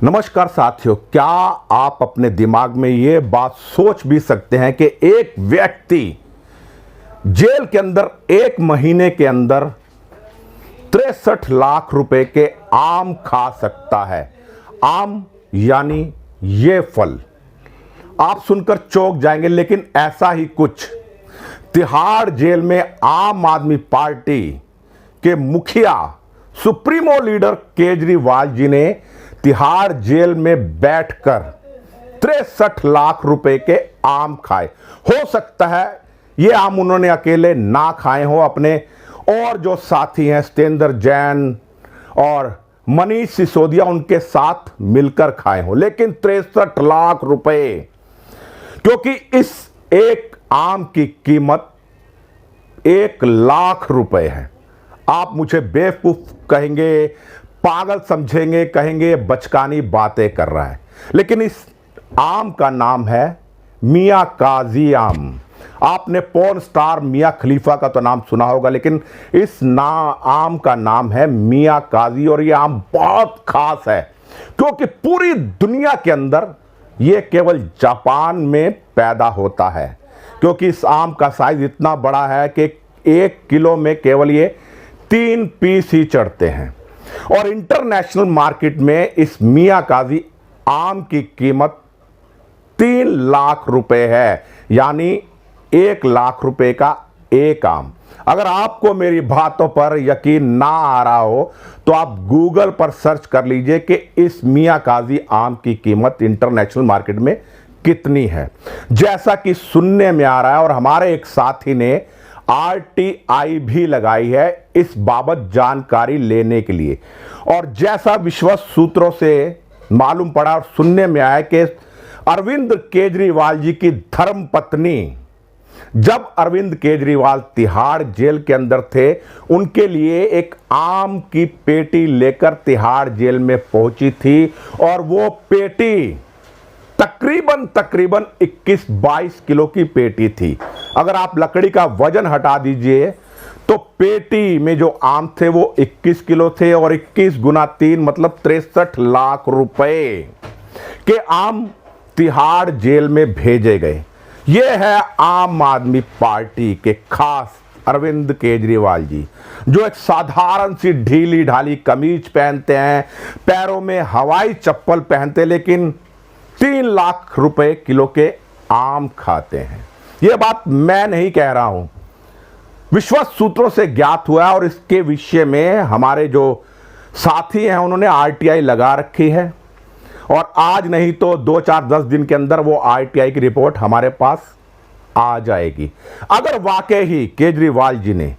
नमस्कार साथियों, क्या आप अपने दिमाग में ये बात सोच भी सकते हैं कि एक व्यक्ति जेल के अंदर 1 महीने के अंदर 63 लाख रुपए के आम खा सकता है। आम यानी ये फल। आप सुनकर चौंक जाएंगे, लेकिन ऐसा ही कुछ तिहाड़ जेल में आम आदमी पार्टी के मुखिया सुप्रीमो लीडर केजरीवाल जी ने तिहाड़ जेल में बैठकर 63 लाख रुपए के आम खाए। हो सकता है ये आम उन्होंने अकेले ना खाए हो, अपने और जो साथी हैं सत्येंद्र जैन और मनीष सिसोदिया उनके साथ मिलकर खाए हो, लेकिन 63 लाख रुपए, क्योंकि इस एक आम की कीमत 1 लाख रुपए है। आप मुझे बेवकूफ कहेंगे, पागल समझेंगे, कहेंगे बचकानी बातें कर रहा है, लेकिन इस आम का नाम है मियां काजी आम। आपने पोर्न स्टार मियां खलीफा का तो नाम सुना होगा, लेकिन इस आम का नाम है मियां काजी। और ये आम बहुत खास है क्योंकि पूरी दुनिया के अंदर ये केवल जापान में पैदा होता है, क्योंकि इस आम का साइज इतना बड़ा है कि 1 किलो में केवल ये 3 पीस ही चढ़ते हैं। और इंटरनेशनल मार्केट में इस मियां काजी आम की कीमत 3 लाख रुपए है, यानी 1 लाख रुपए का एक आम। अगर आपको मेरी बातों पर यकीन ना आ रहा हो तो आप गूगल पर सर्च कर लीजिए कि इस मियां काजी आम की कीमत इंटरनेशनल मार्केट में कितनी है। जैसा कि सुनने में आ रहा है, और हमारे एक साथी ने RTI भी लगाई है इस बाबत जानकारी लेने के लिए, और जैसा विश्वस्त सूत्रों से मालूम पड़ा और सुनने में आया कि अरविंद केजरीवाल जी की धर्मपत्नी, जब अरविंद केजरीवाल तिहाड़ जेल के अंदर थे, उनके लिए एक आम की पेटी लेकर तिहाड़ जेल में पहुंची थी, और वो पेटी तकरीबन 21-22 किलो की पेटी थी। अगर आप लकड़ी का वजन हटा दीजिए तो पेटी में जो आम थे वो 21 किलो थे, और 21 गुना 3 मतलब 63 लाख रुपए के आम तिहाड़ जेल में भेजे गए। ये है आम आदमी पार्टी के खास अरविंद केजरीवाल जी, जो एक साधारण सी ढीली ढाली कमीज पहनते हैं, पैरों में हवाई चप्पल पहनते, लेकिन 3 लाख रुपए किलो के आम खाते हैं। यह बात मैं नहीं कह रहा हूं, विश्वस्त सूत्रों से ज्ञात हुआ है, और इसके विषय में हमारे जो साथी हैं उन्होंने RTI लगा रखी है, और आज नहीं तो 2-4-10 दिन के अंदर वो RTI की रिपोर्ट हमारे पास आ जाएगी। अगर वाकई ही केजरीवाल जी ने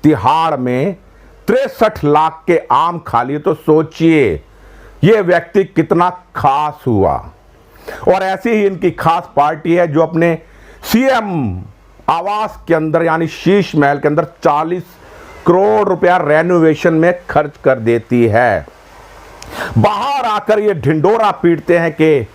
तिहाड़ में 63 लाख के आम खा लिए तो सोचिए ये व्यक्ति कितना खास हुआ। और ऐसी ही इनकी खास पार्टी है जो अपने CM आवास के अंदर यानी शीश महल के अंदर 40 करोड़ रुपया रेनोवेशन में खर्च कर देती है। बाहर आकर ये ढिंडोरा पीटते हैं कि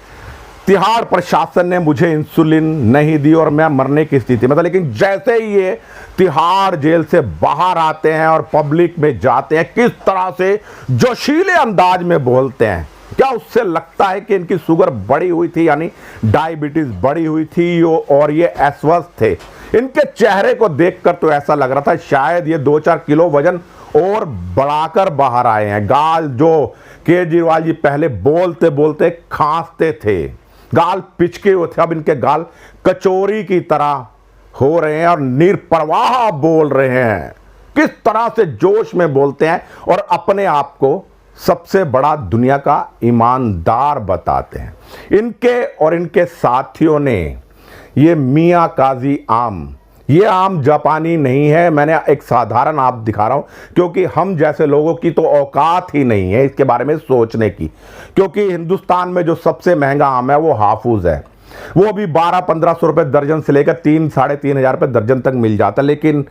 तिहाड़ प्रशासन ने मुझे इंसुलिन नहीं दी और मैं मरने की स्थिति में था, लेकिन जैसे ही ये तिहाड़ जेल से बाहर आते हैं और पब्लिक में जाते हैं, किस तरह से जोशीले अंदाज में बोलते हैं। क्या उससे लगता है कि इनकी शुगर बढ़ी हुई थी, यानी डायबिटीज बढ़ी हुई थी, और ये अस्वस्थ थे। इनके चेहरे को देखकर तो ऐसा लग रहा था शायद ये 2-4 किलो वजन और बढ़ाकर बाहर आए हैं। गाल जो केजरीवाल जी पहले बोलते बोलते खांसते थे, गाल पिचके हुए थे, अब इनके गाल कचौरी की तरह हो रहे हैं और निरपरवाह बोल रहे हैं। किस तरह से जोश में बोलते हैं और अपने आप को सबसे बड़ा दुनिया का ईमानदार बताते हैं। इनके और इनके साथियों ने ये मियां काजी आम, ये आम जापानी नहीं है, मैंने एक साधारण आम दिखा रहा हूं, क्योंकि हम जैसे लोगों की तो औकात ही नहीं है इसके बारे में सोचने की। क्योंकि हिंदुस्तान में जो सबसे महंगा आम है वो हाफूज है, वो भी 1200-1500 रुपए दर्जन से लेकर 3-3.5 हजार रुपए दर्जन तक मिल जाता है, लेकिन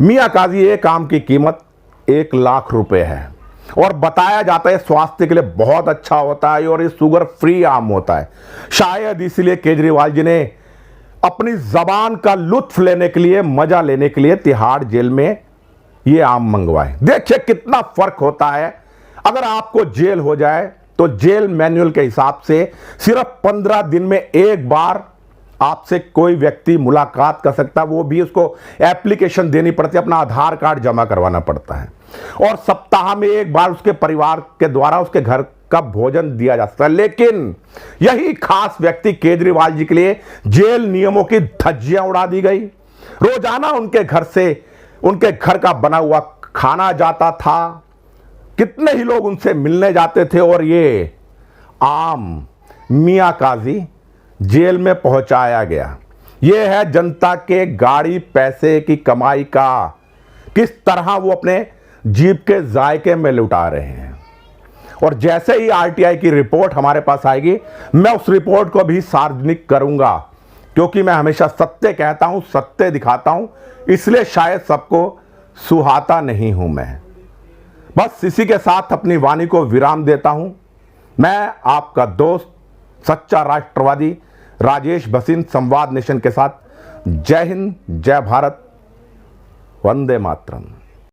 मियां काजी एक आम की कीमत 1 लाख रुपए है। और बताया जाता है स्वास्थ्य के लिए बहुत अच्छा होता है, और ये शुगर फ्री आम होता है। शायद इसलिए केजरीवाल जी ने अपनी जबान का लुत्फ लेने के लिए, मजा लेने के लिए तिहाड़ जेल में ये आम मंगवाए। देखिए कितना फर्क होता है। अगर आपको जेल हो जाए तो जेल मैनुअल के हिसाब से सिर्फ 15 दिन में एक बार आपसे कोई व्यक्ति मुलाकात कर सकता है, वो भी उसको एप्लीकेशन देनी पड़ती है, अपना आधार कार्ड जमा करवाना पड़ता है, और सप्ताह में एक बार उसके परिवार के द्वारा उसके घर का भोजन दिया जा सकता है। लेकिन यही खास व्यक्ति केजरीवाल जी के लिए जेल नियमों की धज्जियां उड़ा दी गई। रोजाना उनके घर से उनके घर का बना हुआ खाना जाता था, कितने ही लोग उनसे मिलने जाते थे, और ये आम मियां काजी जेल में पहुंचाया गया। यह है जनता के गाड़ी पैसे की कमाई का किस तरह वो अपने जीभ के जायके में लुटा रहे हैं। और जैसे ही आरटीआई की रिपोर्ट हमारे पास आएगी, मैं उस रिपोर्ट को भी सार्वजनिक करूंगा, क्योंकि मैं हमेशा सत्य कहता हूं, सत्य दिखाता हूं, इसलिए शायद सबको सुहाता नहीं हूं मैं। बस इसी के साथ अपनी वाणी को विराम देता हूं। मैं आपका दोस्त सच्चा राष्ट्रवादी राजेश भसीन, संवाद नेशन के साथ। जय हिंद, जय भारत, वंदे मातरम।